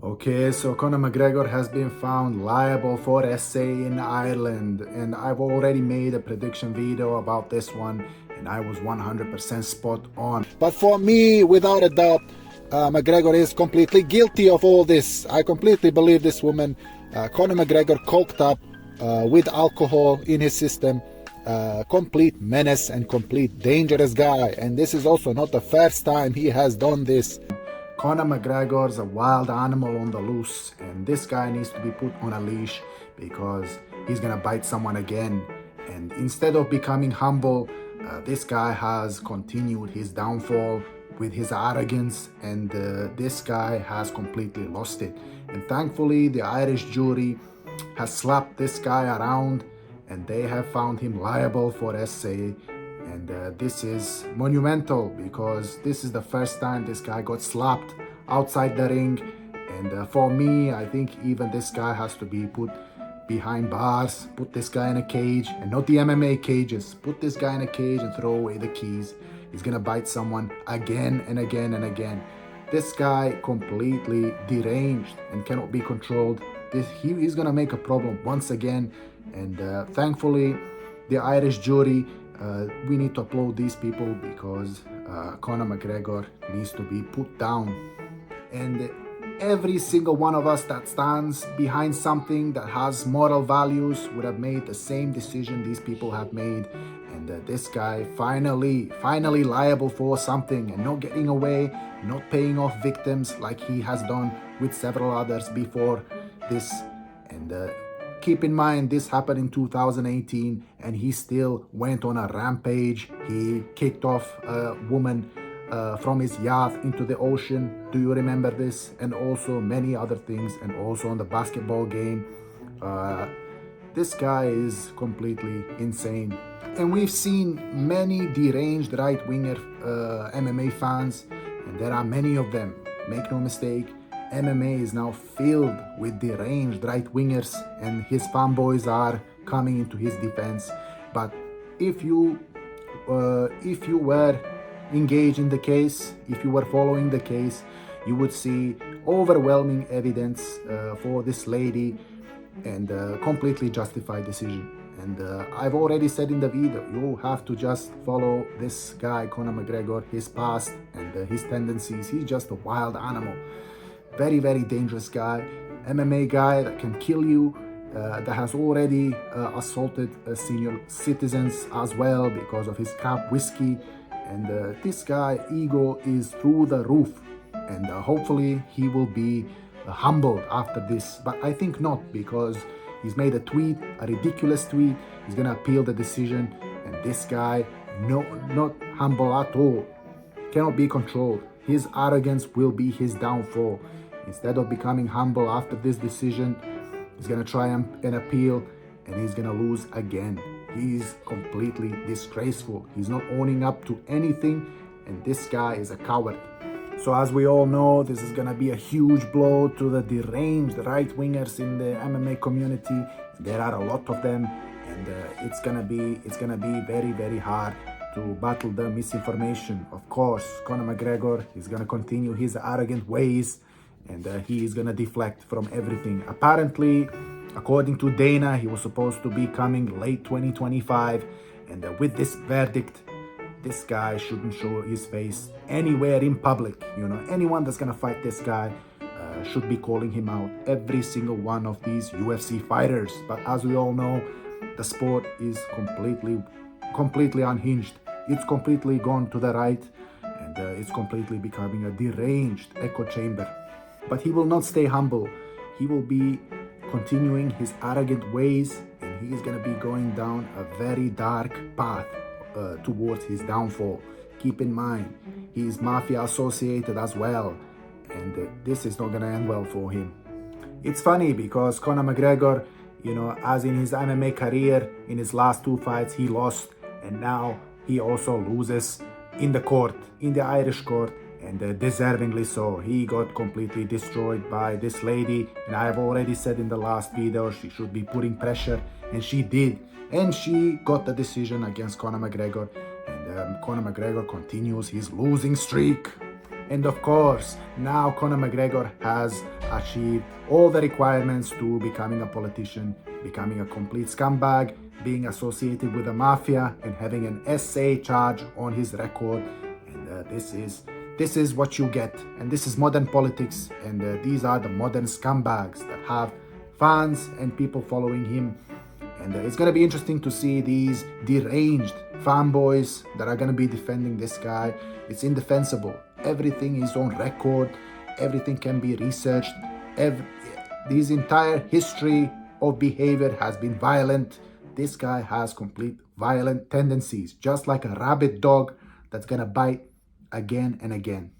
Okay, so Conor McGregor has been found liable for SA in Ireland, and I've already made a prediction video about this one, and I was 100% spot on. But for me, without a doubt, McGregor is completely guilty of all this. I completely believe this woman, Conor McGregor, coked up with alcohol in his system. Complete menace and complete dangerous guy, and this is also not the first time he has done this. Conor McGregor's a wild animal on the loose, and this guy needs to be put on a leash because he's gonna bite someone again. And instead of becoming humble, this guy has continued his downfall with his arrogance, and this guy has completely lost it. And thankfully, the Irish jury has slapped this guy around, and they have found him liable for SA. And this is monumental because this is the first time this guy got slapped outside the ring. And for me, I think even this guy has to be put behind bars, put this guy in a cage, and not the MMA cages. Put this guy in a cage and throw away the keys. He's gonna bite someone again and again and again. This guy completely deranged and cannot be controlled. He's gonna make a problem once again. And thankfully, the Irish jury, we need to applaud these people because Conor McGregor needs to be put down. And every single one of us that stands behind something that has moral values would have made the same decision these people have made. And this guy finally liable for something and not getting away, not paying off victims like he has done with several others before this. And keep in mind, this happened in 2018 and he still went on a rampage. He kicked off a woman from his yacht into the ocean. Do you remember this? And also many other things, and also on the basketball game. This guy is completely insane. And we've seen many deranged right-winger MMA fans, and there are many of them. Make no mistake, MMA is now filled with deranged right-wingers, and his fanboys are coming into his defense. But if you were engaged in the case, if you were following the case, you would see overwhelming evidence for this lady and completely justified decision. And I've already said in the video, you have to just follow this guy, Conor McGregor, his past and his tendencies. He's just a wild animal. Very, very dangerous guy. MMA guy that can kill you, that has already assaulted senior citizens as well because of his crap whiskey. And this guy, ego is through the roof. And hopefully he will be humbled after this. But I think not, because he's made a tweet, a ridiculous tweet. He's gonna appeal the decision. And this guy, not humble at all, cannot be controlled. His arrogance will be his downfall. Instead of becoming humble after this decision, he's gonna try and appeal, and he's gonna lose again. He's completely disgraceful. He's not owning up to anything, and this guy is a coward. So as we all know, this is gonna be a huge blow to the deranged right-wingers in the MMA community. There are a lot of them, and it's gonna be very, very hard to battle the misinformation. Of course, Conor McGregor is gonna continue his arrogant ways, and he is gonna deflect from everything. Apparently, according to Dana, he was supposed to be coming late 2025, and with this verdict, this guy shouldn't show his face anywhere in public. You know, anyone that's gonna fight this guy should be calling him out. Every single one of these UFC fighters. But as we all know, the sport is completely unhinged. It's completely gone to the right, and it's completely becoming a deranged echo chamber. But he will not stay humble. He will be continuing his arrogant ways, and he is going to be going down a very dark path towards his downfall. Keep in mind, he is mafia associated as well, and this is not going to end well for him. It's funny because Conor McGregor, you know, as in his MMA career, in his last two fights, he lost, and now he also loses in the court, in the Irish court, and deservingly so. He got completely destroyed by this lady, and I have already said in the last video she should be putting pressure, and she did, and she got the decision against Conor McGregor, and Conor McGregor continues his losing streak. And of course, now Conor McGregor has achieved all the requirements to becoming a politician, becoming a complete scumbag, being associated with the mafia, and having an SA charge on his record. And this is what you get. And this is modern politics. And these are the modern scumbags that have fans and people following him. And it's going to be interesting to see these deranged fanboys that are going to be defending this guy. It's indefensible. Everything is on record. Everything can be researched. His entire history of behavior has been violent. This guy has complete violent tendencies, just like a rabid dog that's going to bite again and again.